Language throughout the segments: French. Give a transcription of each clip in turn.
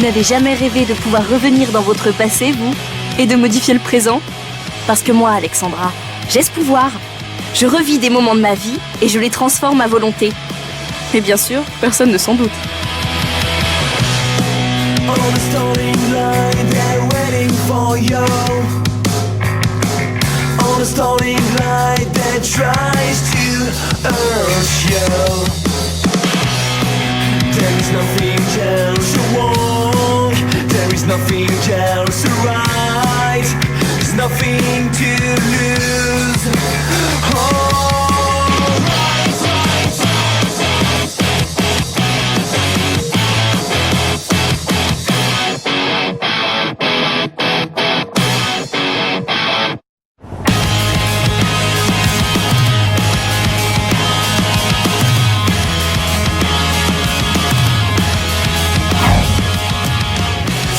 Vous n'avez jamais rêvé de pouvoir revenir dans votre passé, vous, et de modifier le présent? Parce que moi, Alexandra, j'ai ce pouvoir. Je revis des moments de ma vie et je les transforme à volonté. Et bien sûr, personne ne s'en doute. There is nothing else to walk, there is nothing else to write, there's nothing to lose.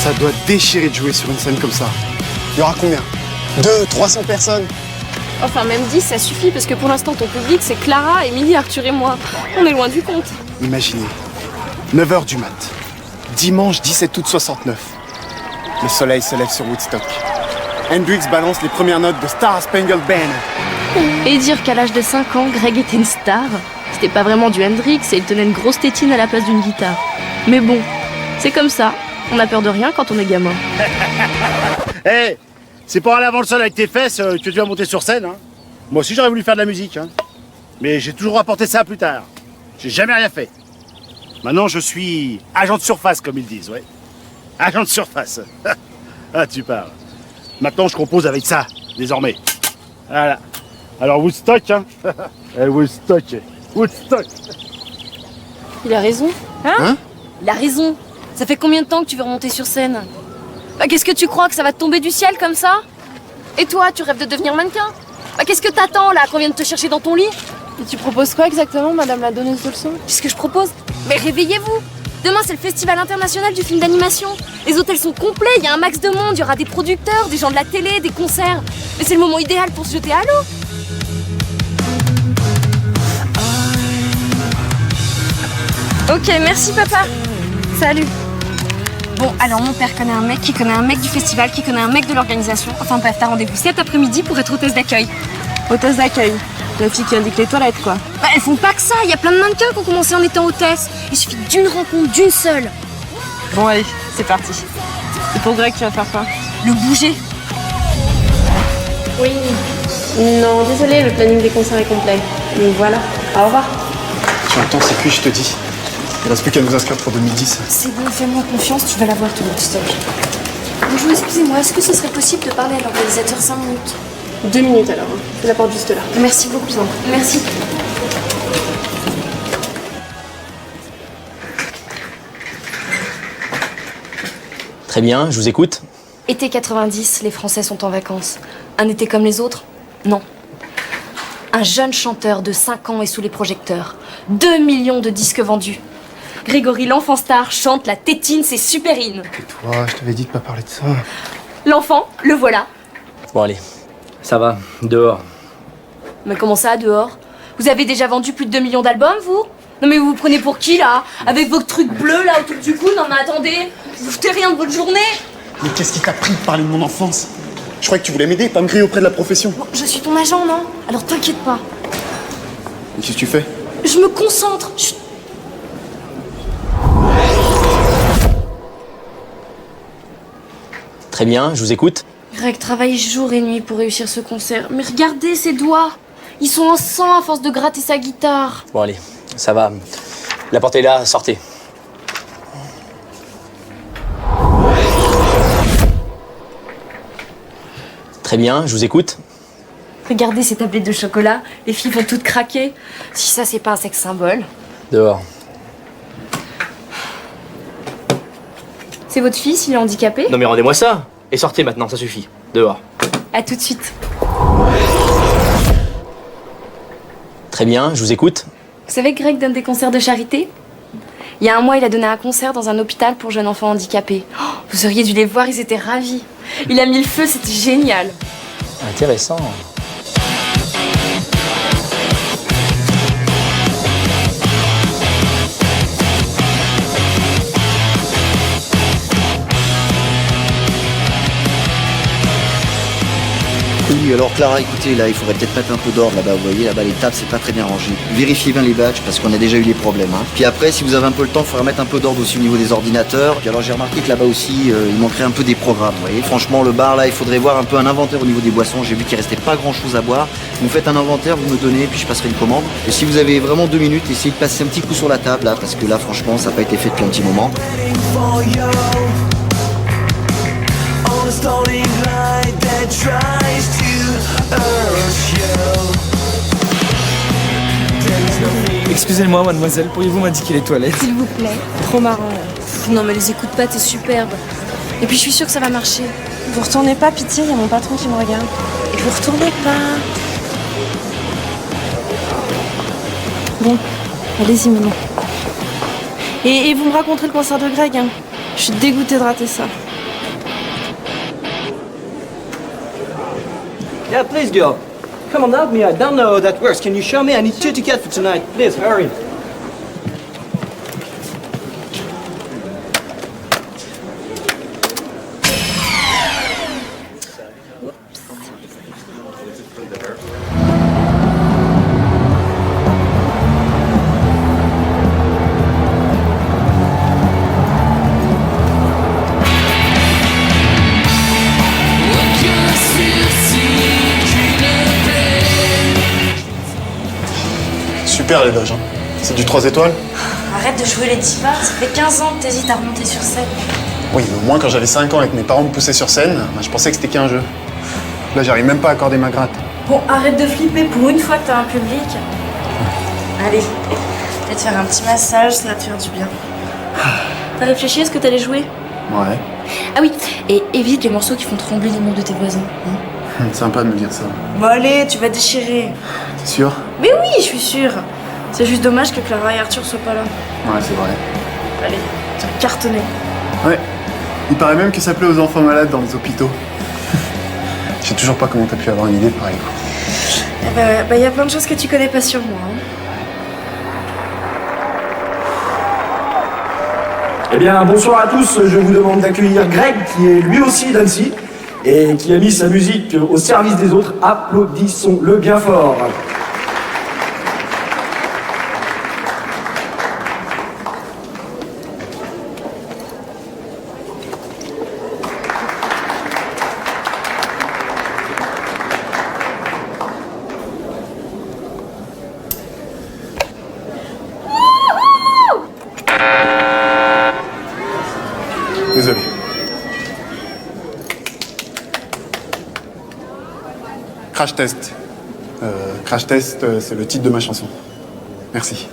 Ça doit déchirer de jouer sur une scène comme ça. Il y aura combien? 200-300 personnes? Enfin, même 10, ça suffit, parce que pour l'instant, ton public, c'est Clara, Émilie, Arthur et moi. On est loin du compte. Imaginez, 9h du mat, dimanche 17 août 69. Le soleil se lève sur Woodstock. Hendrix balance les premières notes de Star Spangled Banner. Et dire qu'à l'âge de 5 ans, Greg était une star, c'était pas vraiment du Hendrix et il tenait une grosse tétine à la place d'une guitare. Mais bon, c'est comme ça. On a peur de rien quand on est gamin. Hey, c'est pour aller avant le sol avec tes fesses que tu vas monter sur scène. Hein. Moi aussi j'aurais voulu faire de la musique. Hein. Mais j'ai toujours rapporté ça plus tard. J'ai jamais rien fait. Maintenant je suis agent de surface comme ils disent, ouais. Agent de surface. Ah tu parles. Maintenant je compose avec ça, désormais. Voilà. Alors Woodstock, hein. Woodstock. Woodstock. Il a raison. Hein? Il a raison. Ça fait combien de temps que tu veux remonter sur scène? Bah, qu'est-ce que tu crois, que ça va te tomber du ciel comme ça? Et toi, tu rêves de devenir mannequin? Bah, qu'est-ce que t'attends là, qu'on vienne te chercher dans ton lit? Et tu proposes quoi exactement, madame la donneuse de leçons? Qu'est-ce que je propose? Mais réveillez-vous! Demain, c'est le Festival international du film d'animation. Les hôtels sont complets, il y a un max de monde, il y aura des producteurs, des gens de la télé, des concerts. Mais c'est le moment idéal pour se jeter à l'eau. Ok, merci papa. Salut. Bon, alors mon père connaît un mec qui connaît un mec du festival, qui connaît un mec de l'organisation. Enfin bref, t'as rendez-vous cet après-midi pour être hôtesse d'accueil. Hôtesse d'accueil. La fille qui indique les toilettes, quoi. Bah, elles font pas que ça, il y a plein de mannequins qui ont commencé en étant hôtesse. Il suffit d'une rencontre, d'une seule. Bon, allez, c'est parti. Et pour Greg, tu vas faire quoi? Le bouger. Oui. Non, désolé, le planning des concerts est complet. Donc voilà, au revoir. Tu entends, c'est cuit, je te dis. Il reste plus qu'à nous inscrire pour 2010. C'est bon, fais-moi confiance, tu vas l'avoir tout le stock. Bonjour, excusez-moi, est-ce que ce serait possible de parler à l'organisateur 5 minutes? 2 minutes alors, je la porte juste là. Merci beaucoup, merci. Très bien, je vous écoute. Été 90, les Français sont en vacances. Un été comme les autres? Non. Un jeune chanteur de 5 ans est sous les projecteurs. 2 millions de disques vendus. Grégory, l'enfant star, chante la tétine, c'est super in. Et toi, je t'avais dit de pas parler de ça. L'enfant, le voilà. Bon allez, ça va, dehors. Mais comment ça, dehors? Vous avez déjà vendu plus de 2 millions d'albums, vous? Non mais vous vous prenez pour qui, là? Avec vos trucs bleus, là, autour du cou? Non mais attendez, vous foutez rien de votre journée? Mais qu'est-ce qui t'a pris de parler de mon enfance? Je croyais que tu voulais m'aider, pas me griller auprès de la profession. Bon, je suis ton agent, non? Alors t'inquiète pas. Et qu'est-ce que tu fais? Je me concentre. Chut. Très bien, je vous écoute. Greg travaille jour et nuit pour réussir ce concert. Mais regardez ses doigts. Ils sont en sang à force de gratter sa guitare. Bon allez, ça va. La porte est là, sortez. Très bien, je vous écoute. Regardez ces tablettes de chocolat. Les filles vont toutes craquer. Si ça, c'est pas un sexe symbole. Dehors. C'est votre fils, il est handicapé? Non mais rendez-moi ça. Et sortez maintenant, ça suffit. Dehors. À tout de suite. Très bien, je vous écoute. Vous savez que Greg donne des concerts de charité? Il y a un mois, il a donné un concert dans un hôpital pour jeunes enfants handicapés. Oh, vous auriez dû les voir, ils étaient ravis. Il a mis le feu, c'était génial. Intéressant. Oui, alors Clara, écoutez, là, il faudrait peut-être mettre un peu d'ordre là-bas. Vous voyez, là-bas, les tables, c'est pas très bien rangé. Vérifiez bien les badges, parce qu'on a déjà eu des problèmes. Hein. Puis après, si vous avez un peu le temps, il faudrait mettre un peu d'ordre aussi au niveau des ordinateurs. Puis alors, j'ai remarqué que là-bas aussi, il manquerait un peu des programmes. Vous voyez, franchement, le bar, là, il faudrait voir un peu un inventaire au niveau des boissons. J'ai vu qu'il restait pas grand-chose à boire. Vous faites un inventaire, vous me donnez, puis je passerai une commande. Et si vous avez vraiment 2 minutes, essayez de passer un petit coup sur la table, là, parce que là, franchement, ça n'a pas été fait depuis un petit moment. for you on a starting light that tries to hurt you. There's nothing. Excusez-moi, mademoiselle, pourriez-vous m'indiquer les toilettes? S'il vous plaît. Trop marrant là. Non mais les écoute pas, t'es superbe. Et puis je suis sûre que ça va marcher. Vous retournez pas, pitié, il y a mon patron qui me regarde. Et vous retournez pas. Bon, allez-y maintenant. Et vous me raconterez le concert de Greg, hein. Je suis dégoûtée de rater ça. Yeah, please, girl. Come on, help me. I don't know how that works. Can you show me? I need 2 tickets for tonight. Please, hurry. Super les loges, hein. C'est du 3 étoiles? Arrête de jouer les divas, ça fait 15 ans que t'hésites à remonter sur scène. Oui, mais au moins quand j'avais 5 ans et que mes parents me poussaient sur scène, je pensais que c'était qu'un jeu. Là, j'arrive même pas à accorder ma gratte. Bon, arrête de flipper pour une fois que t'as un public. Allez, je vais te faire un petit massage, ça va te faire du bien. T'as réfléchi à ce que t'allais jouer? Ouais. Ah oui, et évite les morceaux qui font trembler les murs de tes voisins. Hein. Sympa de me dire ça. Bon allez, tu vas déchirer. T'es sûr? Mais oui, je suis sûre. C'est juste dommage que Clara et Arthur soient pas là. Ouais, c'est vrai. Allez, tu vas cartonner. Ouais. Il paraît même que ça plaît aux enfants malades dans les hôpitaux. Je sais toujours pas comment t'as pu avoir une idée pareille. Eh y a plein de choses que tu connais pas sur moi. Hein. Eh bien, bonsoir à tous. Je vous demande d'accueillir Greg, qui est lui aussi d'Annecy, et qui a mis sa musique au service des autres. Applaudissons-le bien fort. Désolé. Crash Test. Crash Test, c'est le titre de ma chanson. Merci.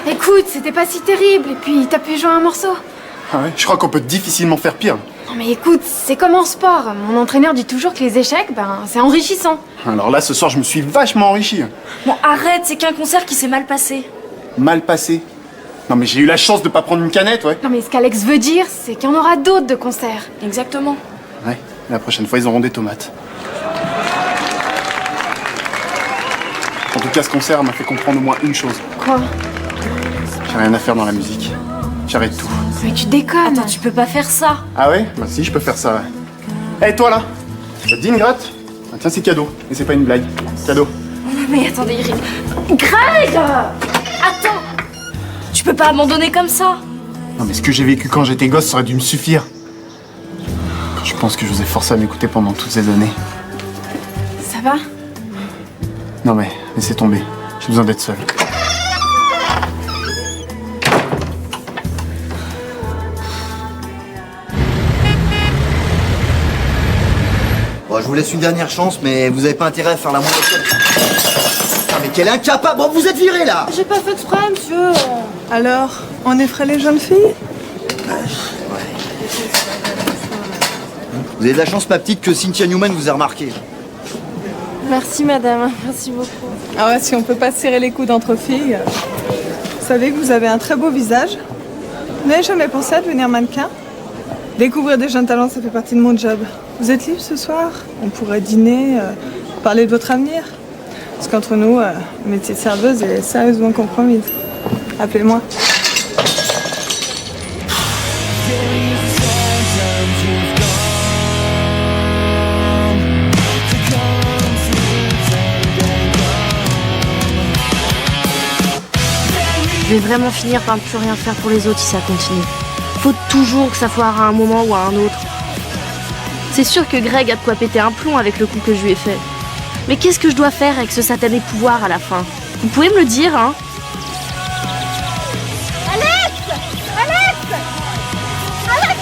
Écoute, c'était pas si terrible, et puis t'as pu jouer un morceau. Ah ouais? Je crois qu'on peut difficilement faire pire. Non mais écoute, c'est comme en sport. Mon entraîneur dit toujours que les échecs, c'est enrichissant. Alors là, ce soir, je me suis vachement enrichi. Bon, arrête, c'est qu'un concert qui s'est mal passé. Mal passé. Non mais j'ai eu la chance de pas prendre une canette, ouais. Non mais ce qu'Alex veut dire, c'est qu'il y en aura d'autres de concerts. Exactement. Ouais, la prochaine fois, ils auront des tomates. En tout cas, ce concert m'a fait comprendre au moins une chose. Quoi? J'ai rien à faire dans la musique. J'arrête tout. Mais tu déconnes. Attends, tu peux pas faire ça. Ah ouais? Bah si, je peux faire ça, ouais. Hé, toi là! Ça te dit une gratte? Ah, tiens, c'est cadeau. Et c'est pas une blague. Cadeau. Non mais attendez, Greg! Attends! Tu peux pas abandonner comme ça. Non mais ce que j'ai vécu quand j'étais gosse, ça aurait dû me suffire. Quand je pense que je vous ai forcé à m'écouter pendant toutes ces années. Ça va? Non mais, laissez tomber. J'ai besoin d'être seul. Bon, je vous laisse une dernière chance, mais vous avez pas intérêt à faire la moindre chose. Putain, mais quel incapable! Bon, vous êtes viré là! J'ai pas fait exprès, monsieur. Alors, on effraie les jeunes filles? Vous avez de la chance, ma petite, que Cynthia Newman vous a remarqué. Merci, madame. Merci beaucoup. Ah ouais, si on peut pas se serrer les coudes entre filles. Vous savez que vous avez un très beau visage. Vous n'avez jamais pensé à devenir mannequin? Découvrir des jeunes talents, ça fait partie de mon job. Vous êtes libre ce soir? On pourrait dîner, parler de votre avenir. Parce qu'entre nous, le métier de serveuse est sérieusement compromise. Appelez-moi. Je vais vraiment finir par ne plus rien faire pour les autres si ça continue. Faut toujours que ça foire à un moment ou à un autre. C'est sûr que Greg a de quoi péter un plomb avec le coup que je lui ai fait. Mais qu'est-ce que je dois faire avec ce satané pouvoir à la fin? Vous pouvez me le dire, hein? Alex! Alex! Alex!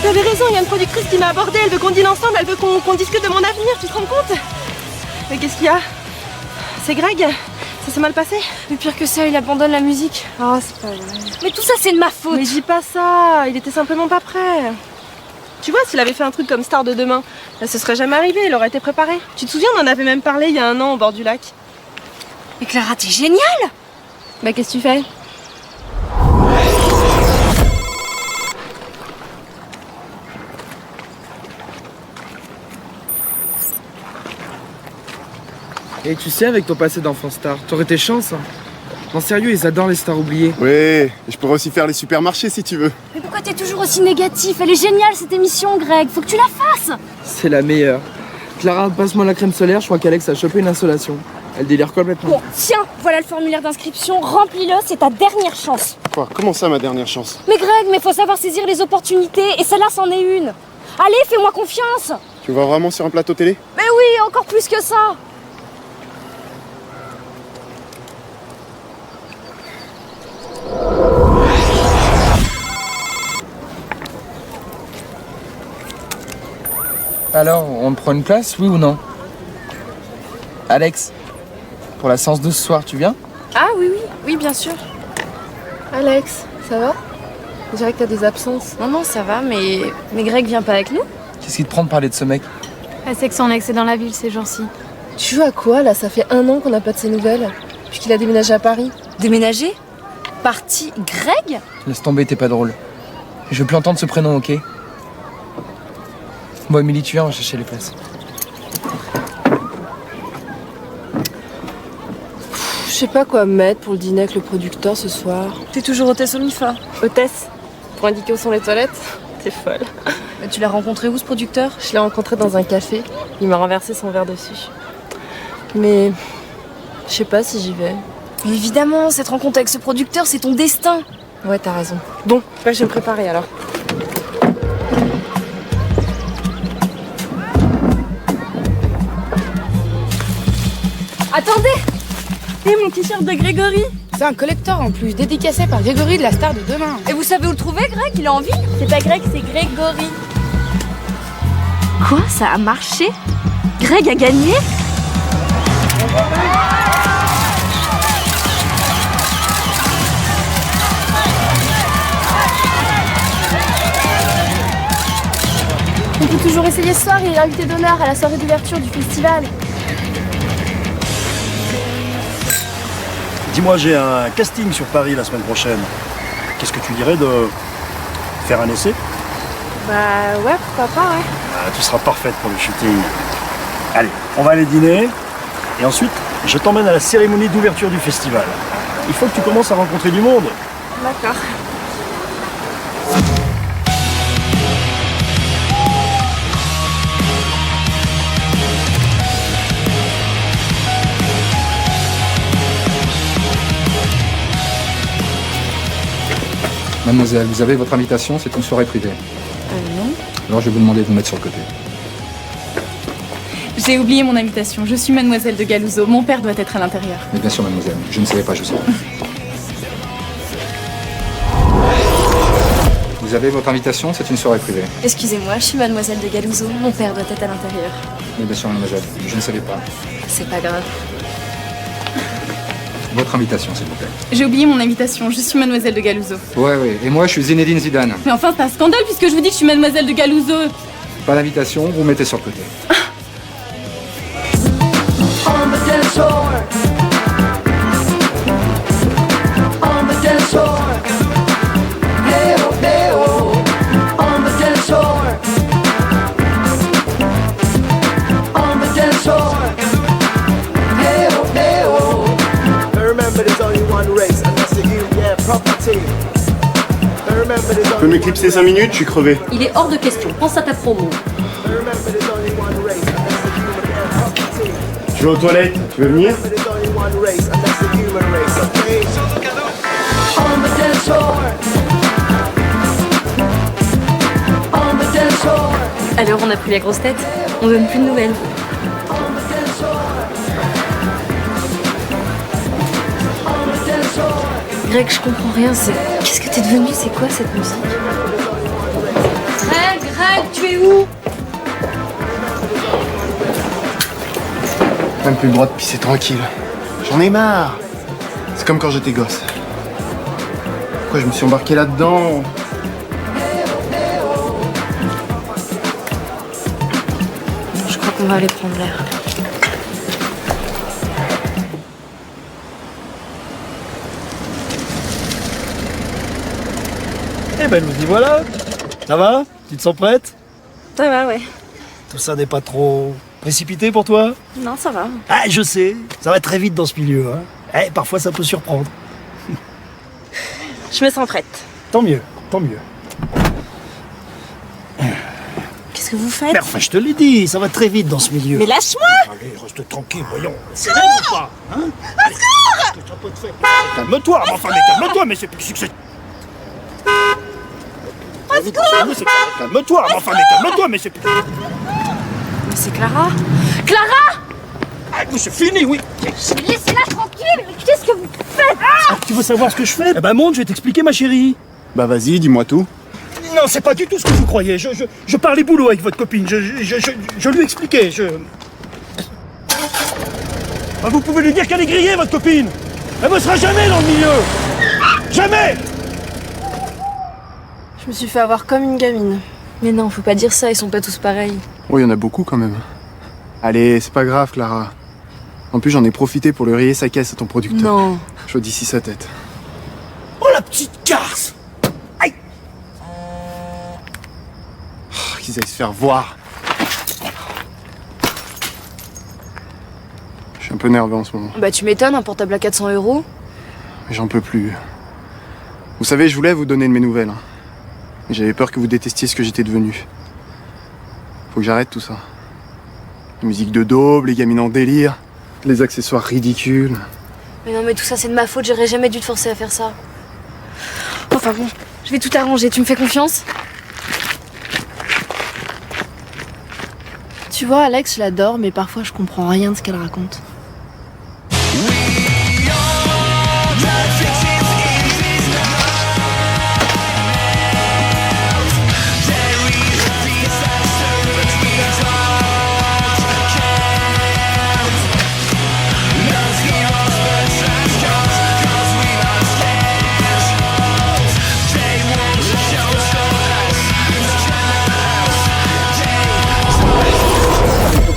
Vous avez raison, il y a une productrice qui m'a abordée, elle veut qu'on dîne ensemble, elle veut qu'on discute de mon avenir, tu te rends compte? Mais qu'est-ce qu'il y a? C'est Greg? Ça s'est mal passé? Le pire que ça, il abandonne la musique. Oh, c'est pas vrai. Mais tout ça, c'est de ma faute. Mais dis pas ça, il était simplement pas prêt. Tu vois, s'il avait fait un truc comme Star de demain, là, ce serait jamais arrivé, il aurait été préparé. Tu te souviens, on en avait même parlé il y a 1 an au bord du lac. Mais Clara, t'es géniale! Bah qu'est-ce que tu fais? Et tu sais, avec ton passé d'enfant star, t'aurais tes chances. Hein. Non, sérieux, ils adorent les stars oubliées. Oui, et je pourrais aussi faire les supermarchés si tu veux. Mais pourquoi t'es toujours aussi négatif? Elle est géniale cette émission, Greg. Faut que tu la fasses. C'est la meilleure. Clara, passe-moi la crème solaire, je crois qu'Alex a chopé une insolation. Elle délire complètement. Bon, tiens, voilà le formulaire d'inscription. Remplis-le, c'est ta dernière chance. Quoi? Comment ça, ma dernière chance? Mais Greg, mais faut savoir saisir les opportunités. Et celle-là, c'en est une. Allez, fais-moi confiance. Tu vas vraiment sur un plateau télé? Mais oui, encore plus que ça. Alors, on te prend une place, oui ou non? Alex, pour la séance de ce soir, tu viens? Ah oui, oui, bien sûr. Alex, ça va? On dirait que t'as des absences. Non, ça va, mais Greg vient pas avec nous? Qu'est-ce qui te prend de parler de ce mec? Elle sait que son ex est dans la ville ces jours-ci. Tu joues à quoi là? Ça fait 1 an qu'on n'a pas de ses nouvelles. Puisqu'il a déménagé à Paris. Déménager? Parti Greg? Laisse tomber, t'es pas drôle. Je veux plus entendre ce prénom, ok? Bon, Émilie, tu viens, on va chercher les places. Je sais pas quoi mettre pour le dîner avec le producteur ce soir. T'es toujours hôtesse au MIFA. Hôtesse? Pour indiquer où sont les toilettes? T'es folle. Mais tu l'as rencontré où ce producteur? Je l'ai rencontré dans un café. Il m'a renversé son verre dessus. Mais je sais pas si j'y vais. Mais évidemment, cette rencontre avec ce producteur, c'est ton destin. Ouais, t'as raison. Bon, je vais me préparer alors. Attendez! Et mon t-shirt de Grégory? C'est un collector en plus, dédicacé par Grégory de la star de demain. Et vous savez où le trouver, Greg? Il est en ville? C'est pas Greg, c'est Grégory. Quoi? Ça a marché? Greg a gagné? On peut toujours essayer ce soir, il est l'invité d'honneur à la soirée d'ouverture du festival. Dis-moi, j'ai un casting sur Paris la semaine prochaine. Qu'est-ce que tu dirais de faire un essai? Bah ouais, pourquoi pas, ouais. Tu seras parfaite pour le shooting. Allez, on va aller dîner. Et ensuite, je t'emmène à la cérémonie d'ouverture du festival. Il faut que tu commences à rencontrer du monde. D'accord. Mademoiselle, vous avez votre invitation, c'est une soirée privée. Non. Alors je vais vous demander de vous mettre sur le côté. J'ai oublié mon invitation. Je suis mademoiselle de Galouzo. Mon père doit être à l'intérieur. Mais bien sûr, mademoiselle. Je ne savais pas, je sais. Vous Vous avez votre invitation, c'est une soirée privée. Excusez-moi, je suis mademoiselle de Galouzo. Mon père doit être à l'intérieur. Mais bien sûr, mademoiselle, je ne savais pas. C'est pas grave. Votre invitation, s'il vous plaît. J'ai oublié mon invitation, je suis mademoiselle de Galouzo. Ouais, et moi, je suis Zinedine Zidane. Mais enfin, c'est un scandale puisque je vous dis que je suis mademoiselle de Galouzo. Pas d'invitation, vous mettez sur le côté. On the dance floor. On the dance floor. Hey oh. On the dance floor. On the dance floor. Hey oh. Remember there's only one race and that's the union property. Remember there's Tu peux only m'éclipser 5 minutes, je suis crevé. Il est hors de question, pense à ta promo. Remember there's only one race and that's the human property. Je vais aux toilettes, tu veux venir? There's only one race and that's the human race, okay? On the dance floor. On the dance floor. Alors on a pris la grosse tête. On donne plus de nouvelles. Greg, je comprends rien. Qu'est-ce que t'es devenu? C'est quoi cette musique? Greg, tu es où? Même plus le droit de pisser tranquille. J'en ai marre. C'est comme quand j'étais gosse. Pourquoi je me suis embarqué là-dedans? Je crois qu'on va aller prendre l'air. Eh ben nous y voilà. Ça va? Tu te sens prête? Ça va, ouais. Tout ça n'est pas trop précipité pour toi? Non, ça va. Ah, je sais, ça va très vite dans ce milieu. Hein. Eh, parfois ça peut surprendre. Je me sens prête. Tant mieux, tant mieux. Qu'est-ce que vous faites? Mais enfin, je te l'ai dit, ça va très vite dans ce milieu. Mais lâche-moi! Allez, reste tranquille, voyons. C'est vrai ou pas? Hein? Allez, je te chapeau de fait. Calme-toi, mais enfin, mais calme-toi, mais c'est plus que c'est... Calme-toi, mais enfin, mais calme-toi, mais c'est... Mais c'est Clara. Clara! Ah, c'est fini, oui. Laissez-la tranquille! Qu'est-ce que vous faites? Ah, tu veux savoir ce que je fais? Eh ben monte, je vais t'expliquer, ma chérie. Bah vas-y, dis-moi tout. Non, c'est pas du tout ce que vous croyez. Je parlais boulot avec votre copine. Je lui expliquais. Ah, vous pouvez lui dire qu'elle est grillée, votre copine. Elle ne sera jamais dans le milieu. Jamais. Je me suis fait avoir comme une gamine. Mais non, faut pas dire ça, ils sont pas tous pareils. Oh, il y en a beaucoup quand même. Allez, c'est pas grave, Clara. En plus, j'en ai profité pour lui rayer sa caisse à ton producteur. Non. Je vois d'ici sa tête. Oh, la petite garce. Aïe. Oh, qu'ils aillent se faire voir. Je suis un peu nerveux en ce moment. Bah tu m'étonnes, un portable à 400 €. Mais j'en peux plus. Vous savez, je voulais vous donner de mes nouvelles. Hein. Mais j'avais peur que vous détestiez ce que j'étais devenu. Faut que j'arrête tout ça. La musique de daube, les gamines en délire, les accessoires ridicules. Mais non, mais tout ça c'est de ma faute, j'aurais jamais dû te forcer à faire ça. Enfin bon, je vais tout arranger, tu me fais confiance? Tu vois, Alex, je l'adore, mais parfois je comprends rien de ce qu'elle raconte.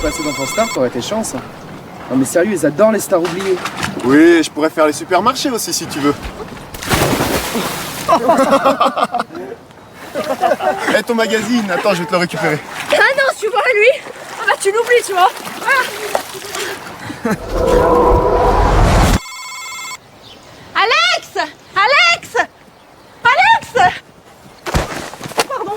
Passer dans Star, t'aurais tes chances. Non mais sérieux, ils adorent les stars oubliées. Oui, je pourrais faire les supermarchés aussi si tu veux. Eh, ton magazine, attends, je vais te le récupérer. Ah non, tu vois, lui! Ah bah tu l'oublies, tu vois! Alex! Alex! Alex! Pardon.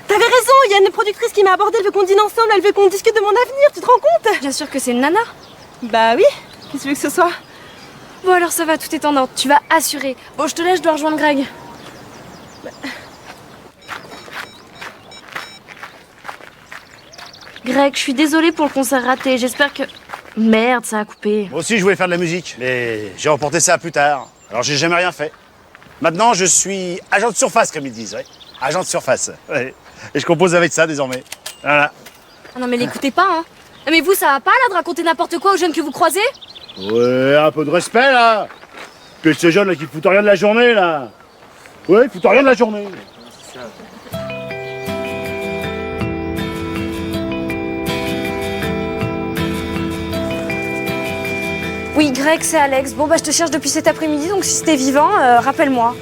T'avais raison, il y a une productrice qui m'a abordée, elle veut qu'on dîne ensemble, elle veut qu'on discute de mon avenir, tu te rends compte? Bien sûr que c'est une nana. Bah oui, qu'est-ce que tu veux que ce soit? Bon alors ça va, tout est en ordre, tu vas assurer. Bon, je te laisse, je dois rejoindre Greg. Greg, je suis désolée pour le concert raté, j'espère que... Merde, ça a coupé. Moi aussi, je voulais faire de la musique, mais j'ai reporté ça plus tard. Alors, j'ai jamais rien fait. Maintenant, je suis agent de surface, comme ils disent, ouais. agent de surface. Ouais. Et je compose avec ça désormais. Voilà. Ah non mais l'écoutez pas, hein. Mais vous, ça va pas là de raconter n'importe quoi aux jeunes que vous croisez? Ouais, un peu de respect là. Puis ces jeunes là qui foutent rien de la journée là. Ouais, ils foutent rien de la journée. Oui, Greg, c'est Alex. Bon, bah, je te cherche depuis cet après-midi, donc si t'es vivant, rappelle-moi.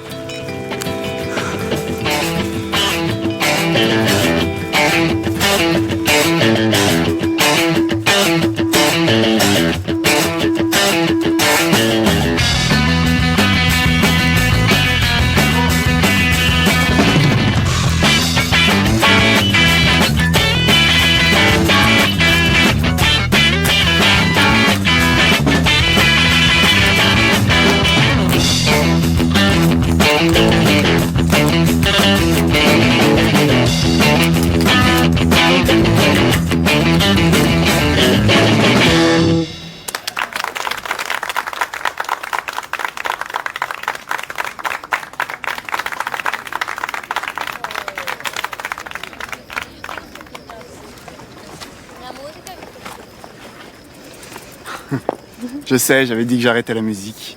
Je sais, j'avais dit que j'arrêtais la musique.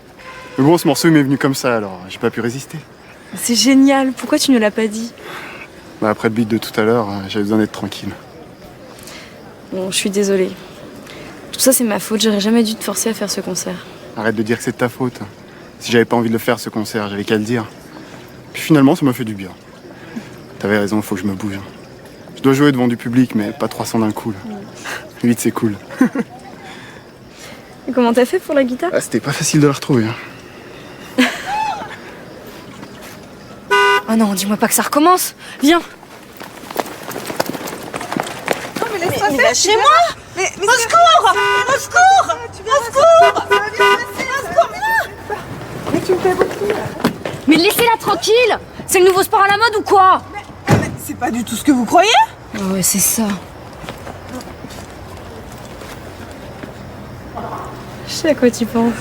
Mais bon, ce morceau il m'est venu comme ça, alors j'ai pas pu résister. C'est génial. Pourquoi tu ne l'as pas dit? Bah, après le beat de tout à l'heure, j'avais besoin d'être tranquille. Bon, je suis désolée. Tout ça, c'est ma faute. J'aurais jamais dû te forcer à faire ce concert. Arrête de dire que c'est de ta faute. Si j'avais pas envie de le faire, ce concert, j'avais qu'à le dire. Puis finalement, ça m'a fait du bien. T'avais raison, il faut que je me bouge. Je dois jouer devant du public, mais pas 300 d'un coup, là. 8, c'est cool. Et comment t'as fait pour la guitare? Ah, c'était pas facile de la retrouver. Oh non, dis-moi pas que ça recommence. Viens. Non, mais laisse-moi faire, chez moi. Mais au secours! Au secours! Au secours! Mais tu me fais beaucoup. Mais laissez-la tranquille. C'est le nouveau sport à la mode ou quoi? Mais c'est pas du tout ce que vous croyez. Oh ouais, c'est ça. Je sais à quoi tu penses.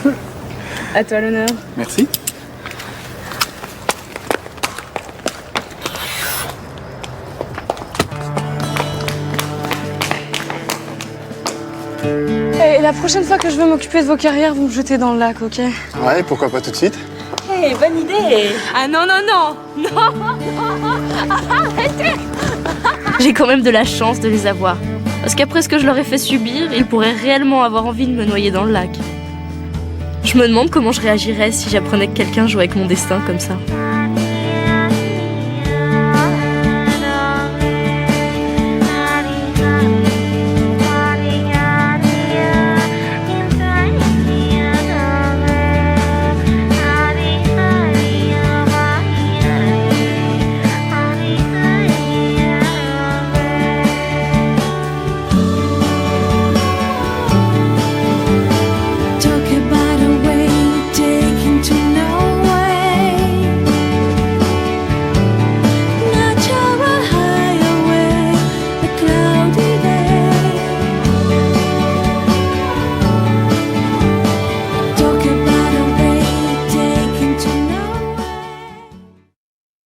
À toi l'honneur. Merci. Et la prochaine fois que je veux m'occuper de vos carrières, vous me jetez dans le lac, ok? Ouais, pourquoi pas tout de suite? Hey, bonne idée! Ah non, non, non! Non, non! Arrêtez! J'ai quand même de la chance de les avoir. Parce qu'après ce que je leur ai fait subir, ils pourraient réellement avoir envie de me noyer dans le lac. Je me demande comment je réagirais si j'apprenais que quelqu'un jouait avec mon destin comme ça.